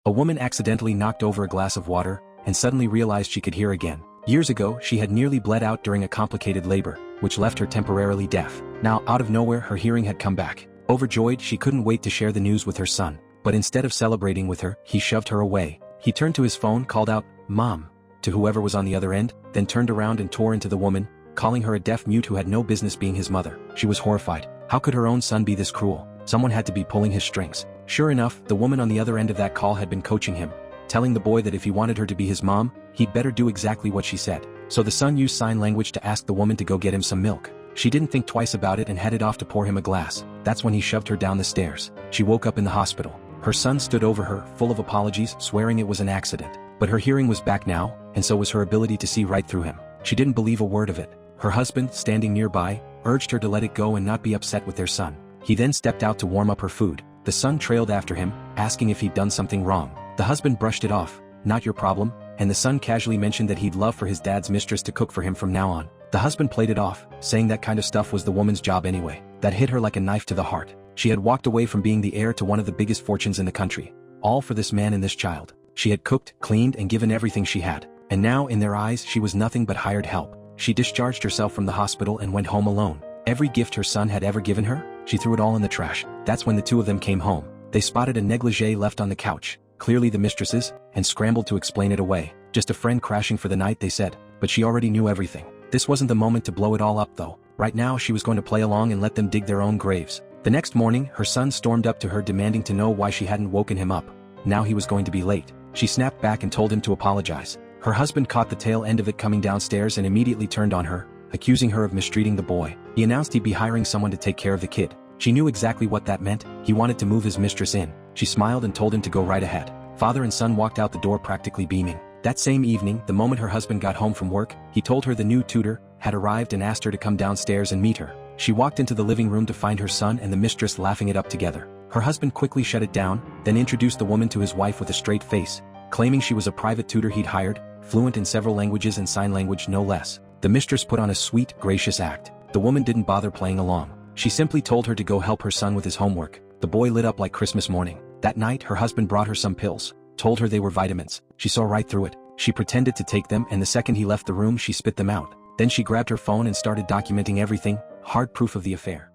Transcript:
A woman accidentally knocked over a glass of water, and suddenly realized she could hear again. Years ago, she had nearly bled out during a complicated labor, which left her temporarily deaf. Now, out of nowhere, her hearing had come back. Overjoyed, she couldn't wait to share the news with her son. But instead of celebrating with her, he shoved her away. He turned to his phone, called out, "Mom," to whoever was on the other end, then turned around and tore into the woman, calling her a deaf mute who had no business being his mother. She was horrified. How could her own son be this cruel? Someone had to be pulling his strings. Sure enough, the woman on the other end of that call had been coaching him, telling the boy that if he wanted her to be his mom, he'd better do exactly what she said. So the son used sign language to ask the woman to go get him some milk. She didn't think twice about it and headed off to pour him a glass. That's when he shoved her down the stairs. She woke up in the hospital. Her son stood over her, full of apologies, swearing it was an accident. But her hearing was back now, and so was her ability to see right through him. She didn't believe a word of it. Her husband, standing nearby, urged her to let it go and not be upset with their son. He then stepped out to warm up her food. The son trailed after him, asking if he'd done something wrong. The husband brushed it off, "Not your problem," and the son casually mentioned that he'd love for his dad's mistress to cook for him from now on. The husband played it off, saying that kind of stuff was the woman's job anyway. That hit her like a knife to the heart. She had walked away from being the heir to one of the biggest fortunes in the country. All for this man and this child. She had cooked, cleaned, and given everything she had. And now, in their eyes, she was nothing but hired help. She discharged herself from the hospital and went home alone. Every gift her son had ever given her, she threw it all in the trash. That's when the two of them came home. They spotted a negligee left on the couch, clearly the mistress's, and scrambled to explain it away. Just a friend crashing for the night, they said, but she already knew everything. This wasn't the moment to blow it all up though. Right now she was going to play along and let them dig their own graves. The next morning, her son stormed up to her demanding to know why she hadn't woken him up. Now he was going to be late. She snapped back and told him to apologize. Her husband caught the tail end of it coming downstairs and immediately turned on her, accusing her of mistreating the boy. He announced he'd be hiring someone to take care of the kid. She knew exactly what that meant. He wanted to move his mistress in. She smiled and told him to go right ahead. Father and son walked out the door practically beaming. That same evening, the moment her husband got home from work, he told her the new tutor had arrived and asked her to come downstairs and meet her. She walked into the living room to find her son and the mistress laughing it up together. Her husband quickly shut it down, then introduced the woman to his wife with a straight face, claiming she was a private tutor he'd hired, fluent in several languages and sign language no less. The mistress put on a sweet, gracious act. The woman didn't bother playing along. She simply told her to go help her son with his homework. The boy lit up like Christmas morning. That night, her husband brought her some pills, told her they were vitamins. She saw right through it. She pretended to take them, and the second he left the room, she spit them out. Then she grabbed her phone and started documenting everything, hard proof of the affair.